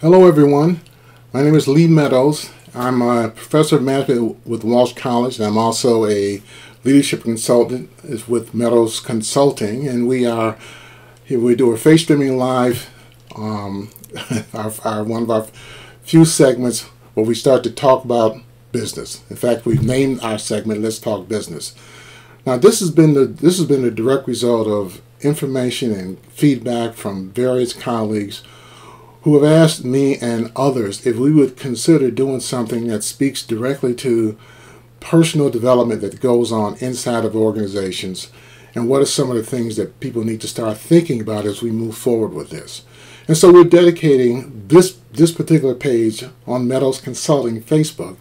Hello everyone, my name is Lee Meadows. I'm a professor of management with Walsh College, and I'm also a leadership consultant with Meadows Consulting, and we do a face streaming live, one of our few segments where we start to talk about business. In fact, we've named our segment Let's Talk Business. Now this has been a direct result of information and feedback from various colleagues who have asked me and others if we would consider doing something that speaks directly to personal development that goes on inside of organizations, and what are some of the things that people need to start thinking about as we move forward with this. And so we're dedicating this particular page on Meadows Consulting Facebook.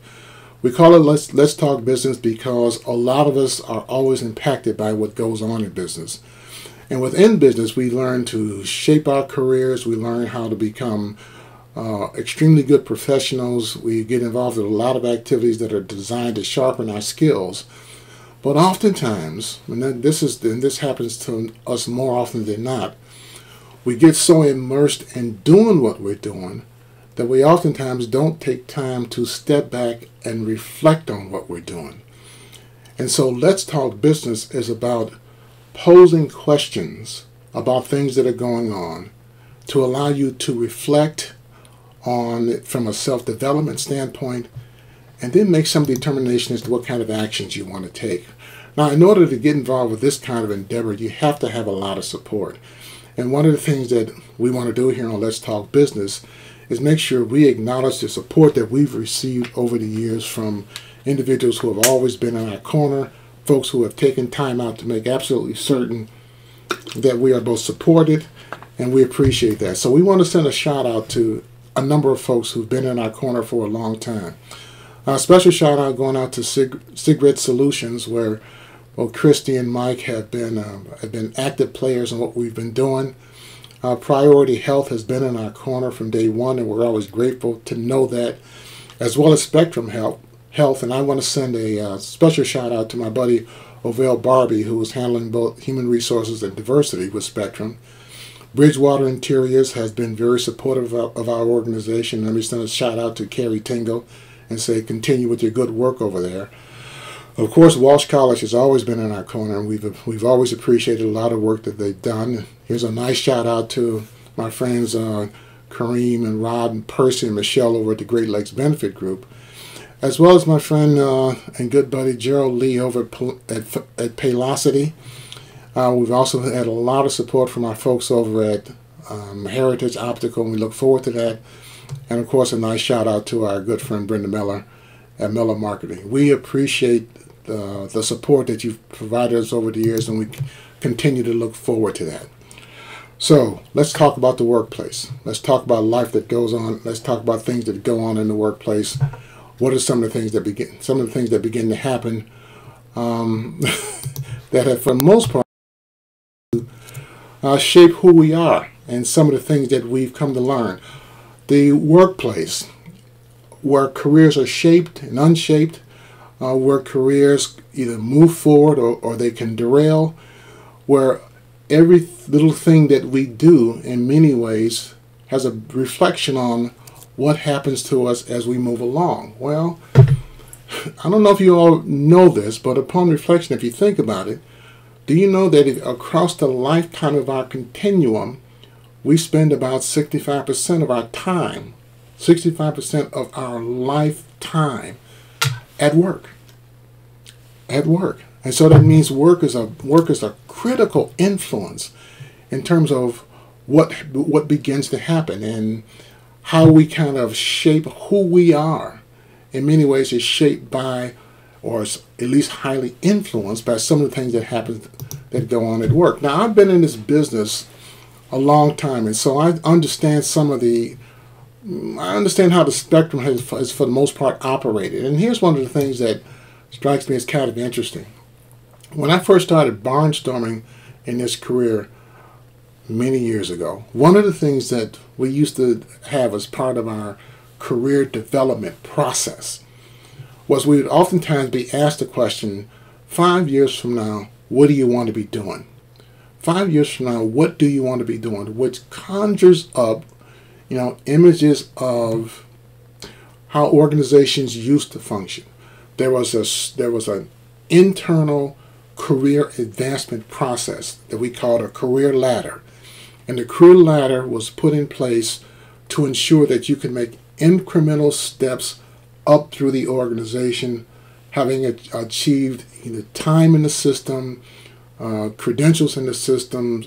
We call it Let's Talk Business because a lot of us are always impacted by what goes on in business. And within business, we learn to shape our careers. We learn how to become extremely good professionals. We get involved in a lot of activities that are designed to sharpen our skills. But oftentimes, and this happens to us more often than not, we get so immersed in doing what we're doing that we oftentimes don't take time to step back and reflect on what we're doing. And so Let's Talk Business is about posing questions about things that are going on to allow you to reflect on it from a self-development standpoint, and then make some determination as to what kind of actions you want to take. Now, in order to get involved with this kind of endeavor, you have to have a lot of support. And one of the things that we want to do here on Let's Talk Business is make sure we acknowledge the support that we've received over the years from individuals who have always been in our corner, folks who have taken time out to make absolutely certain that we are both supported, and we appreciate that. So we want to send a shout out to a number of folks who've been in our corner for a long time. A special shout out going out to Sigrid Solutions, where both Christy and Mike have been active players in what we've been doing. Priority Health has been in our corner from day one, and we're always grateful to know that, as well as Spectrum Health. And I want to send a special shout out to my buddy Ovell Barbie, who is handling both human resources and diversity with Spectrum. Bridgewater Interiors has been very supportive of our organization. Let me send a shout out to Carrie Tingle and say continue with your good work over there. Of course, Walsh College has always been in our corner, and we've always appreciated a lot of work that they've done. Here's a nice shout out to my friends Kareem and Rod and Percy and Michelle over at the Great Lakes Benefit Group, as well as my friend and good buddy Gerald Lee over at Paylocity. We've also had a lot of support from our folks over at Heritage Optical, and we look forward to that. And of course, a nice shout out to our good friend Brenda Miller at Miller Marketing. We appreciate the support that you've provided us over the years, and we continue to look forward to that. So let's talk about the workplace. Let's talk about life that goes on. Let's talk about things that go on in the workplace. What are some of the things that begin to happen that have, for the most part, shape who we are, and some of the things that we've come to learn. The workplace, where careers are shaped and unshaped, where careers either move forward or they can derail, where every little thing that we do in many ways has a reflection on what happens to us as we move along. Well, I don't know if you all know this, but upon reflection, if you think about it, do you know that across the lifetime of our continuum, we spend about 65% of our time, 65% of our lifetime at work. At work. And so that means work is a critical influence in terms of what begins to happen, and how we kind of shape who we are. In many ways is shaped by, or is at least highly influenced by, some of the things that go on at work. Now, I've been in this business a long time, and so I understand how the spectrum has for the most part operated. And here's one of the things that strikes me as kind of interesting. When I first started barnstorming in this career many years ago, one of the things that we used to have as part of our career development process was we would oftentimes be asked the question, 5 years from now, what do you want to be doing? 5 years from now, what do you want to be doing? Which conjures up images of how organizations used to function. There was an internal career advancement process that we called a career ladder. And the career ladder was put in place to ensure that you could make incremental steps up through the organization, having achieved time in the system, credentials in the system,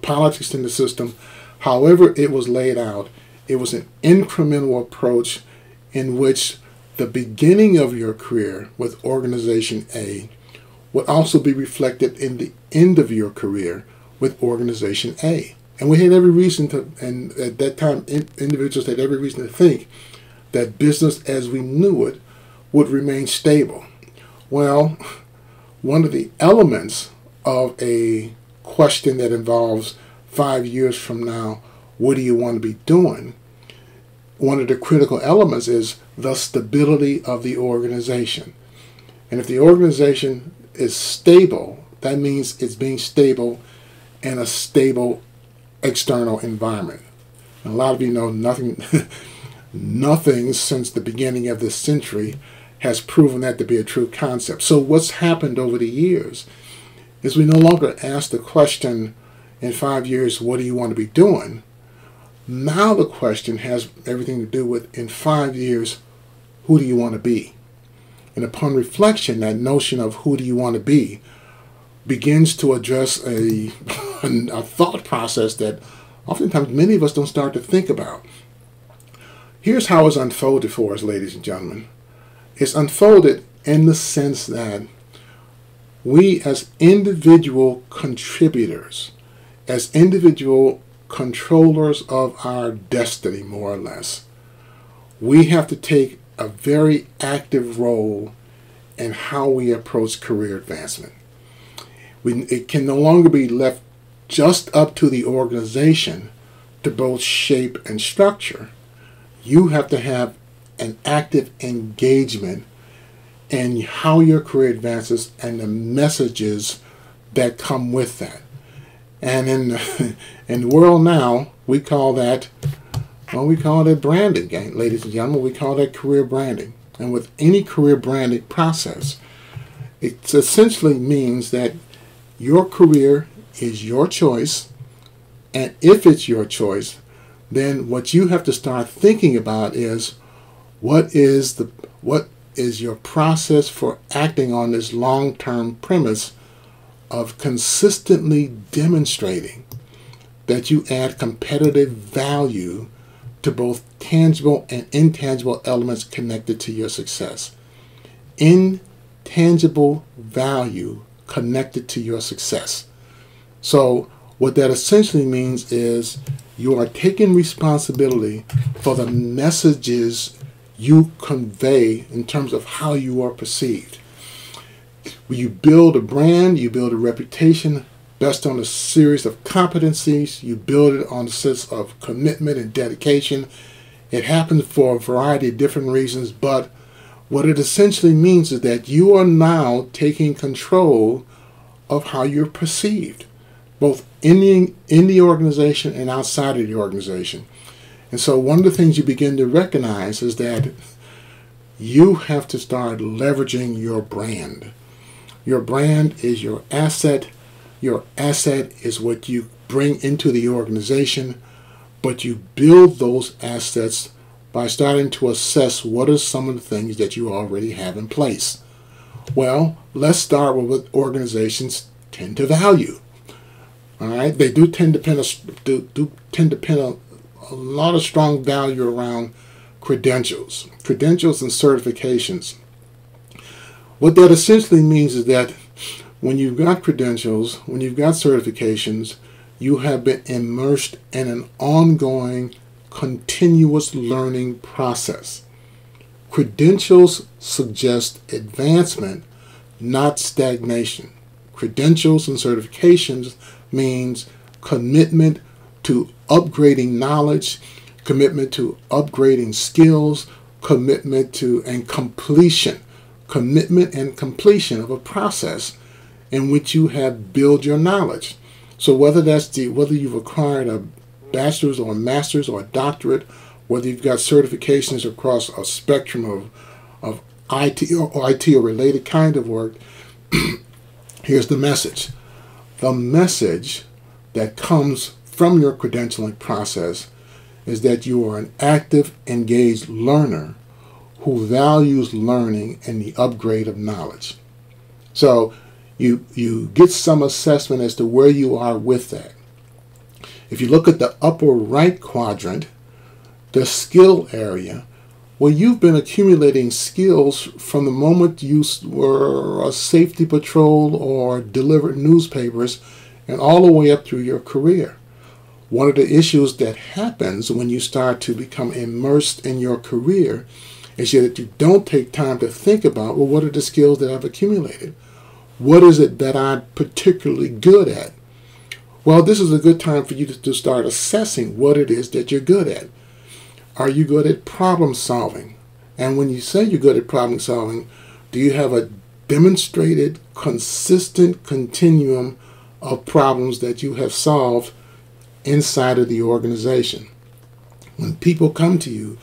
politics in the system. However it was laid out, it was an incremental approach in which the beginning of your career with organization A would also be reflected in the end of your career with organization A. And we had every reason to, and at that time, individuals had every reason to think that business as we knew it would remain stable. Well, one of the elements of a question that involves 5 years from now, what do you want to be doing? One of the critical elements is the stability of the organization. And if the organization is stable, that means it's being stable in a stable external environment. And a lot of you know nothing since the beginning of this century has proven that to be a true concept. So what's happened over the years is we no longer ask the question, in 5 years, what do you want to be doing? Now the question has everything to do with, in 5 years, who do you want to be? And upon reflection, that notion of who do you want to be begins to address a thought process that oftentimes many of us don't start to think about. Here's how it's unfolded for us, ladies and gentlemen. It's unfolded in the sense that we as individual contributors, as individual controllers of our destiny, more or less, we have to take a very active role in how we approach career advancement. It can no longer be left just up to the organization to both shape and structure. You have to have an active engagement in how your career advances and the messages that come with that. And in the world now, we call that, branding, ladies and gentlemen. We call that career branding. And with any career branding process, it essentially means that your career is your choice, and if it's your choice, then what you have to start thinking about is what is your process for acting on this long-term premise of consistently demonstrating that you add competitive value to both tangible and intangible elements connected to your success. Intangible value connected to your success. So what that essentially means is you are taking responsibility for the messages you convey in terms of how you are perceived. When you build a brand, you build a reputation based on a series of competencies. You build it on a sense of commitment and dedication. It happens for a variety of different reasons, but what it essentially means is that you are now taking control of how you're perceived, both in the organization and outside of the organization. And so one of the things you begin to recognize is that you have to start leveraging your brand. Your brand is your asset. Your asset is what you bring into the organization, but you build those assets by starting to assess what are some of the things that you already have in place. Well, let's start with what organizations tend to value. All right, they do tend to pin a lot of strong value around credentials and certifications. What that essentially means is that when you've got credentials, when you've got certifications, you have been immersed in an ongoing, continuous learning process. Credentials suggest advancement, not stagnation. Credentials and certifications means commitment to upgrading knowledge, commitment to upgrading skills, commitment to and completion. Commitment and completion of a process in which you have built your knowledge. So whether you've acquired a bachelor's or a master's or a doctorate, whether you've got certifications across a spectrum of IT or IT or related kind of work, here's the message. The message that comes from your credentialing process is that you are an active, engaged learner who values learning and the upgrade of knowledge. So you get some assessment as to where you are with that. If you look at the upper right quadrant, the skill area, well, you've been accumulating skills from the moment you were a safety patrol or delivered newspapers and all the way up through your career. One of the issues that happens when you start to become immersed in your career is that you don't take time to think about, well, what are the skills that I've accumulated? What is it that I'm particularly good at? Well, this is a good time for you to start assessing what it is that you're good at. Are you good at problem solving? And when you say you're good at problem solving, do you have a demonstrated, consistent continuum of problems that you have solved inside of the organization? When people come to you,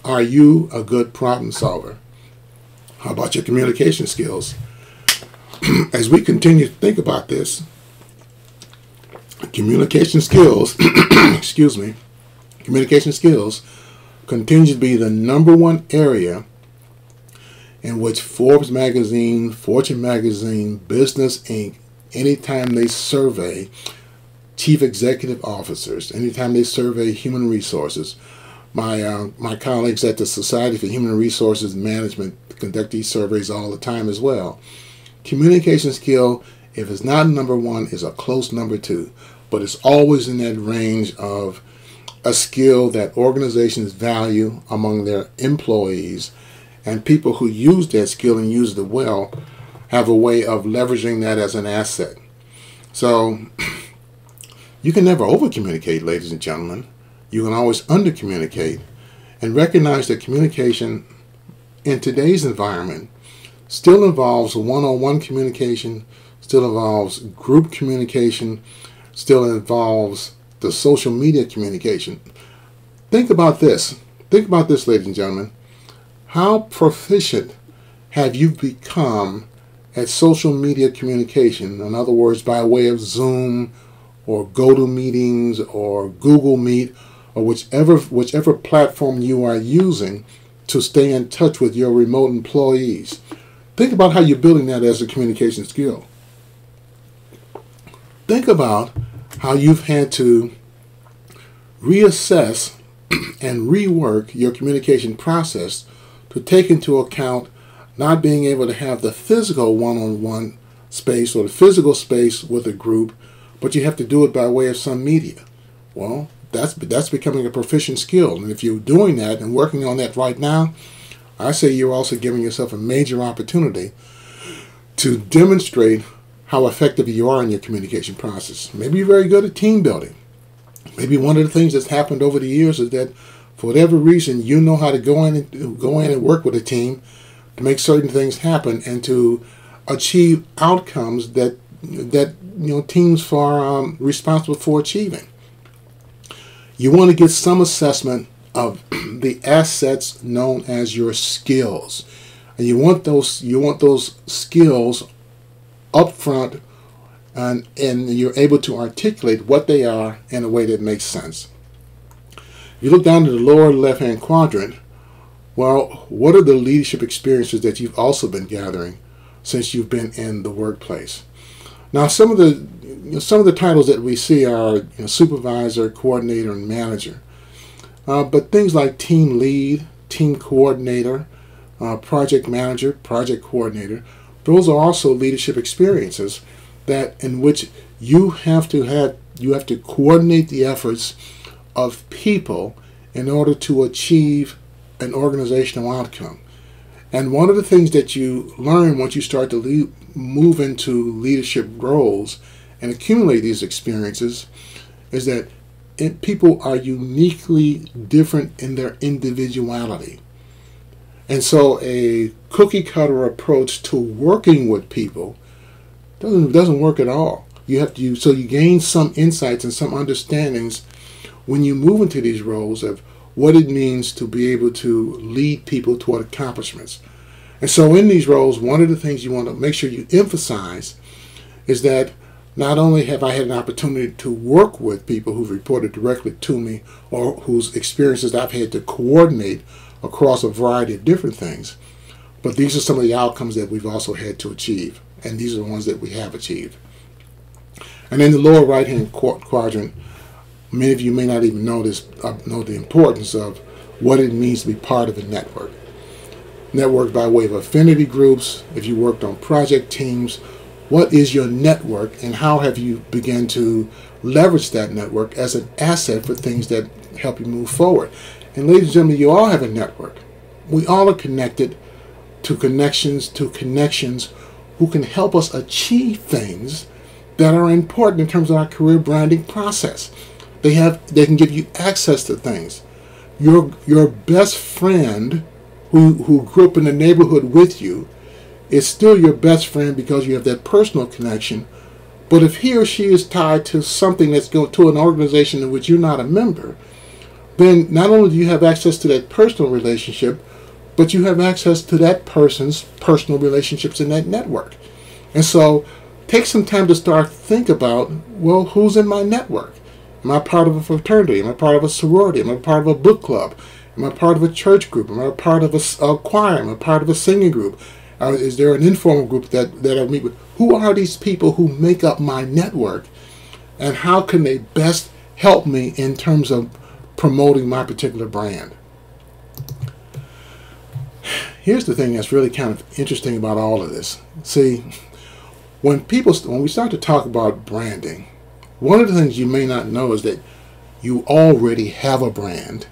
are you a good problem solver? How about your communication skills? As we continue to think about this, communication skills, excuse me, communication skills continue to be the #1 area in which Forbes magazine, Fortune magazine, Business Inc., anytime they survey chief executive officers, anytime they survey human resources, my colleagues at the Society for Human Resources Management conduct these surveys all the time as well. Communication skill, if it's not #1, is a close #2, but it's always in that range of a skill that organizations value among their employees, and people who use that skill and use it well have a way of leveraging that as an asset. So you can never over-communicate, ladies and gentlemen. You can always under-communicate, and recognize that communication in today's environment still involves one-on-one communication, still involves group communication, still involves the social media communication. Think about this. Think about this, ladies and gentlemen. How proficient have you become at social media communication? In other words, by way of Zoom or GoToMeetings or Google Meet or whichever platform you are using to stay in touch with your remote employees. Think about how you're building that as a communication skill. Think about how you've had to reassess and rework your communication process to take into account not being able to have the physical one-on-one space or the physical space with a group, but you have to do it by way of some media. Well, that's becoming a proficient skill. And if you're doing that and working on that right now, I say you're also giving yourself a major opportunity to demonstrate how effective you are in your communication process. Maybe you're very good at team building. Maybe one of the things that's happened over the years is that for whatever reason, you know how to go in and work with a team to make certain things happen and to achieve outcomes that teams are responsible for achieving. You want to get some assessment of the assets known as your skills, and you want those skills up front, and you're able to articulate what they are in a way that makes sense. If you look down to the lower left-hand quadrant, well, what are the leadership experiences that you've also been gathering since you've been in the workplace? Now, some of the titles that we see are supervisor, coordinator, and manager. But things like team lead, team coordinator, project manager, project coordinator, those are also leadership experiences in which you have to coordinate the efforts of people in order to achieve an organizational outcome. And one of the things that you learn once you start to move into leadership roles and accumulate these experiences is that people are uniquely different in their individuality. And so a cookie cutter approach to working with people doesn't work at all. So you gain some insights and some understandings when you move into these roles of what it means to be able to lead people toward accomplishments. And so in these roles, one of the things you want to make sure you emphasize is that not only have I had an opportunity to work with people who've reported directly to me or whose experiences I've had to coordinate across a variety of different things, but these are some of the outcomes that we've also had to achieve, and these are the ones that we have achieved. And in the lower right-hand quadrant, many of you may not even know the importance of what it means to be part of a network. Network by way of affinity groups, if you worked on project teams, what is your network and how have you begun to leverage that network as an asset for things that help you move forward? And ladies and gentlemen, you all have a network. We all are connected to connections who can help us achieve things that are important in terms of our career branding process. They can give you access to things. Your best friend who grew up in the neighborhood with you is still your best friend because you have that personal connection. But if he or she is tied to something that's going to an organization in which you're not a member, then not only do you have access to that personal relationship, but you have access to that person's personal relationships in that network. And so take some time to start think about, well, who's in my network? Am I part of a fraternity? Am I part of a sorority? Am I part of a book club? Am I part of a church group? Am I part of a choir? Am I part of a singing group? Is there an informal group that I meet with? Who are these people who make up my network? And how can they best help me in terms of promoting my particular brand? Here's the thing that's really kind of interesting about all of this. See, when we start to talk about branding, one of the things you may not know is that you already have a brand.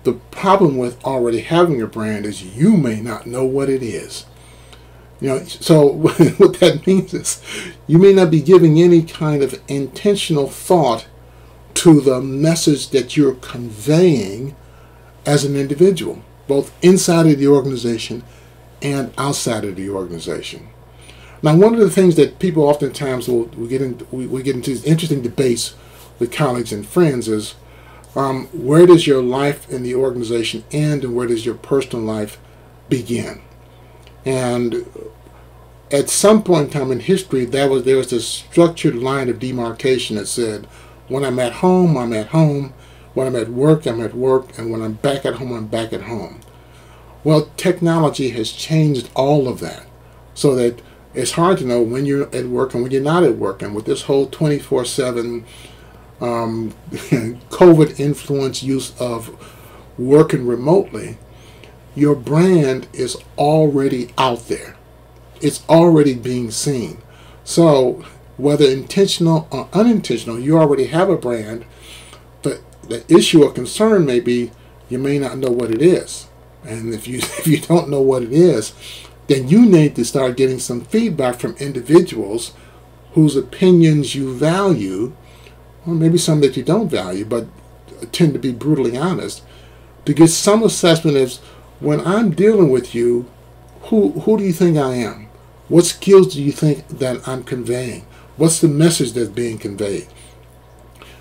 The problem with already having a brand is you may not know what it is. So what that means is you may not be giving any kind of intentional thought to the message that you're conveying as an individual, both inside of the organization and outside of the organization. Now, one of the things that people oftentimes we get into these interesting debates with colleagues and friends is where does your life in the organization end and where does your personal life begin? And at some point in time in history, there was this structured line of demarcation that said, when I'm at home, I'm at home. When I'm at work, I'm at work. And when I'm back at home, I'm back at home. Well, technology has changed all of that so that it's hard to know when you're at work and when you're not at work. And with this whole 24/7 COVID influence use of working remotely, your brand is already out there. It's already being seen. So whether intentional or unintentional, you already have a brand. But the issue or concern may be you may not know what it is. And if you don't know what it is, then you need to start getting some feedback from individuals whose opinions you value, or maybe some that you don't value, but tend to be brutally honest, to get some assessment of, when I'm dealing with you, who do you think I am? What skills do you think that I'm conveying? What's the message that's being conveyed?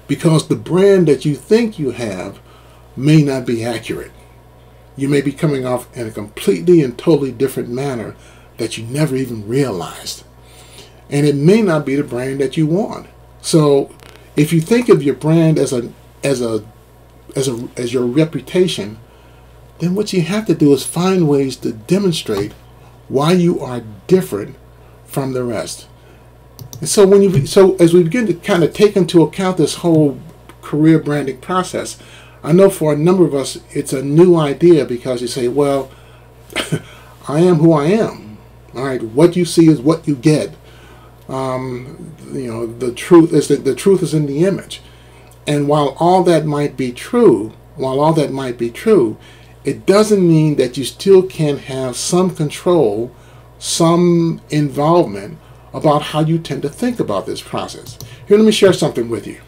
Because the brand that you think you have may not be accurate. You may be coming off in a completely and totally different manner that you never even realized. And it may not be the brand that you want. So if you think of your brand as your reputation, then what you have to do is find ways to demonstrate why you are different from the rest. And so as we begin to kind of take into account this whole career branding process, I know for a number of us it's a new idea because you say, well, I am who I am. All right, what you see is what you get. The truth is that the truth is in the image. And while all that might be true, it doesn't mean that you still can't have some control, some involvement about how you tend to think about this process. Here, let me share something with you.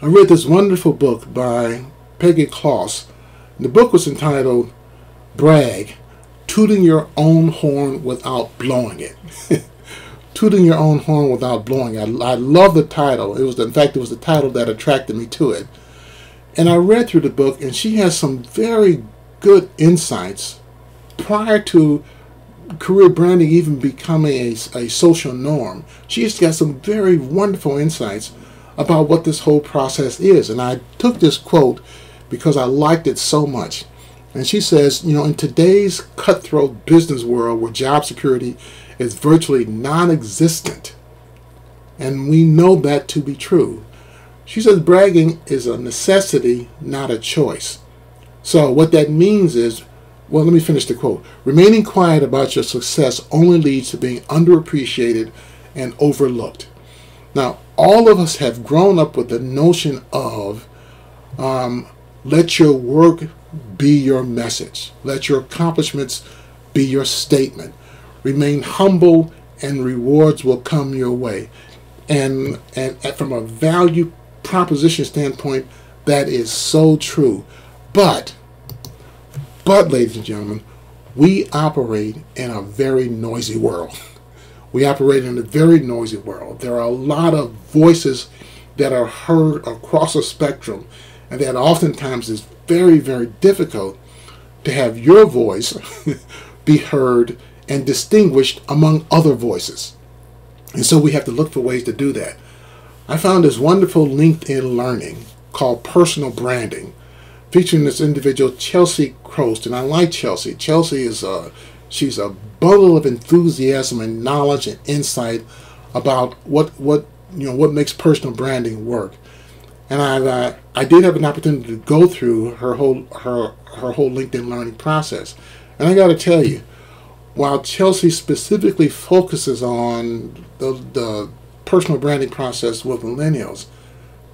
I read this wonderful book by Peggy Kloss. The book was entitled Brag, Tooting Your Own Horn Without Blowing It. Tooting Your Own Horn Without Blowing. I love the title. In fact, it was the title that attracted me to it. And I read through the book, and she has some very good insights prior to career branding even becoming a social norm. She's got some very wonderful insights about what this whole process is. And I took this quote because I liked it so much. And she says, in today's cutthroat business world where job security is virtually non-existent, and we know that to be true, she says bragging is a necessity, not a choice. So what that means is, well, let me finish the quote. Remaining quiet about your success only leads to being underappreciated and overlooked. Now, all of us have grown up with the notion of let your work be your message. Let your accomplishments be your statement. Remain humble and rewards will come your way. And from a value proposition standpoint, that is so true. But, ladies and gentlemen, we operate in a very noisy world. We operate in a very noisy world. There are a lot of voices that are heard across a spectrum, and that oftentimes is very, very difficult to have your voice be heard and distinguished among other voices. And so we have to look for ways to do that. I found this wonderful LinkedIn learning called Personal Branding, featuring this individual, Chelsea Crost. And I like Chelsea. Chelsea is she's a bundle of enthusiasm and knowledge and insight about what makes personal branding work. And I did have an opportunity to go through her whole LinkedIn learning process. And I got to tell you, while Chelsea specifically focuses on the personal branding process with millennials,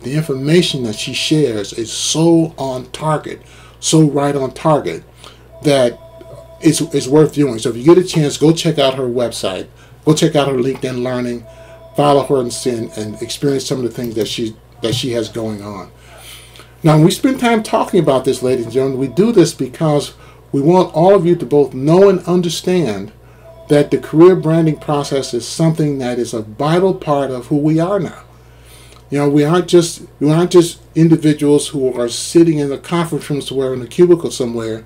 the information that she shares is so on target, so right on target, that it's worth doing. So if you get a chance, go check out her website, go check out her LinkedIn learning, follow her and experience some of the things that she has going on. Now, when we spend time talking about this, ladies and gentlemen, we do this because we want all of you to both know and understand that the career branding process is something that is a vital part of who we are now. We aren't just individuals who are sitting in a conference room somewhere in a cubicle somewhere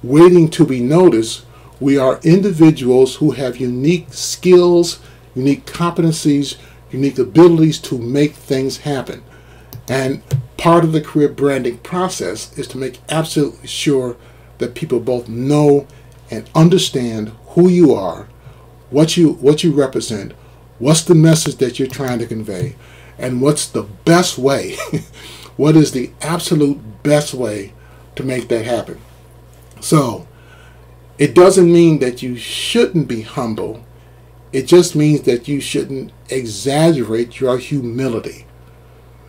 waiting to be noticed. We are individuals who have unique skills, unique competencies, unique abilities to make things happen. And part of the career branding process is to make absolutely sure that people both know and understand who you are, what you represent, what's the message that you're trying to convey, and what's the best way, what is the absolute best way to make that happen. So, it doesn't mean that you shouldn't be humble. It just means that you shouldn't exaggerate your humility.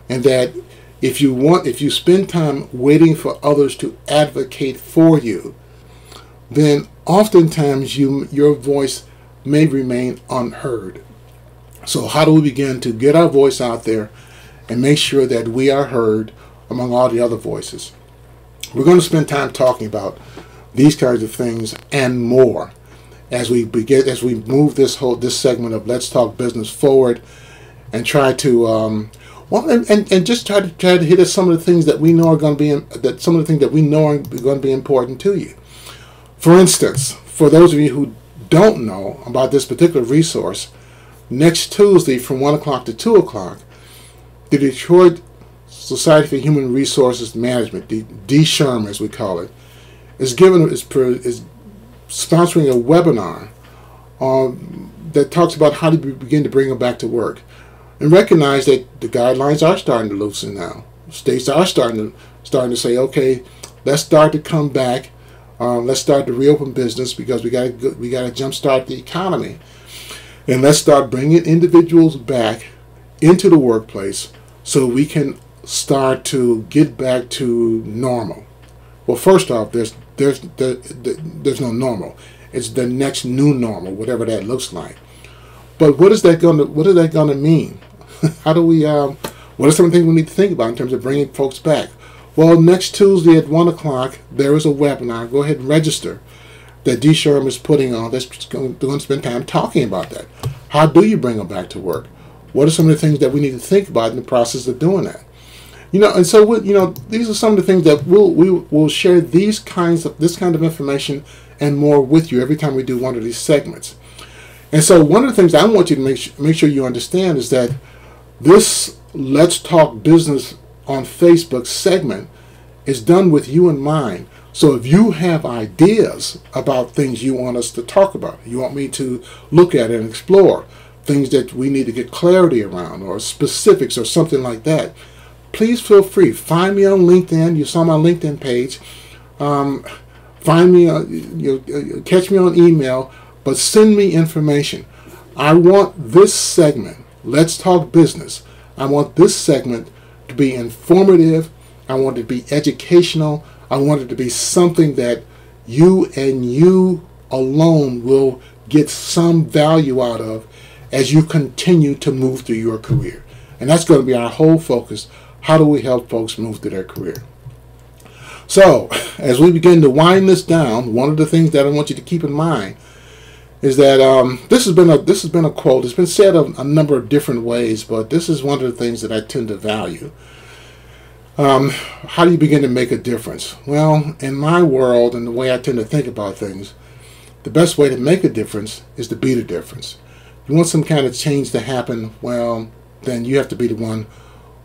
And that if you spend time waiting for others to advocate for you, then oftentimes your voice may remain unheard. So how do we begin to get our voice out there and make sure that we are heard among all the other voices? We're going to spend time talking about these kinds of things and more as we move this segment of Let's Talk Business forward, and try to and just try to hit at some of the things that we know are going to be important to you. For instance, for those of you who don't know about this particular resource, next Tuesday from 1 o'clock to 2 o'clock, the Detroit Society for Human Resources Management, the DSHRM as we call it, is sponsoring a webinar that talks about how to begin to bring them back to work. And recognize that the guidelines are starting to loosen now. States are starting to say, okay, let's start to come back. Let's start to reopen business because we got to jumpstart the economy, and let's start bringing individuals back into the workplace so we can start to get back to normal. Well, first off, there's no normal. It's the next new normal, whatever that looks like. But what is that going to mean? How do we? What are some things we need to think about in terms of bringing folks back? Well, next Tuesday at 1 o'clock, there is a webinar. Go ahead and register that DSHRM is putting on. That's going to spend time talking about that. How do you bring them back to work? What are some of the things that we need to think about in the process of doing that? And so these are some of the things that we'll share this kind of information and more with you every time we do one of these segments. And so one of the things I want you to make sure you understand is that this Let's Talk Business on Facebook segment is done with you in mind. So if you have ideas about things you want us to talk about, you want me to look at and explore, things that we need to get clarity around or specifics or something like that, please feel free. Find me on LinkedIn. You saw my LinkedIn page. Find me, catch me on email, but send me information. I want this segment, Let's Talk Business, I want this segment to be informative. I want it to be educational. I want it to be something that you and you alone will get some value out of as you continue to move through your career. And that's going to be our whole focus. How do we help folks move through their career? So, as we begin to wind this down, one of the things that I want you to keep in mind is that this has been a quote. It's been said a number of different ways, but this is one of the things that I tend to value. How do you begin to make a difference? Well, in my world and the way I tend to think about things, the best way to make a difference is to be the difference. If you want some kind of change to happen, well, then you have to be the one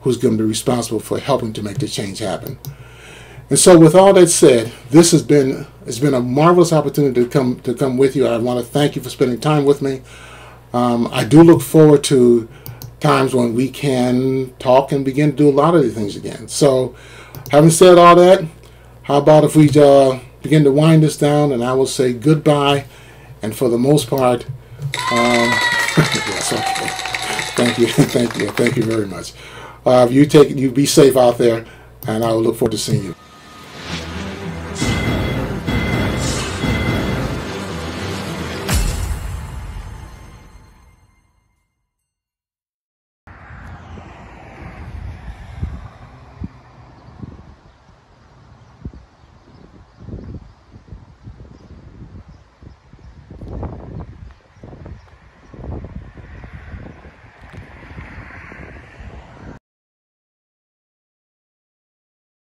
who's going to be responsible for helping to make the change happen. And so with all that said, it's been a marvelous opportunity to come with you. I want to thank you for spending time with me. I do look forward to times when we can talk and begin to do a lot of these things again. So having said all that, how about if we begin to wind this down, and I will say goodbye, and for the most part, yes, okay. Thank you very much. You be safe out there, and I will look forward to seeing you.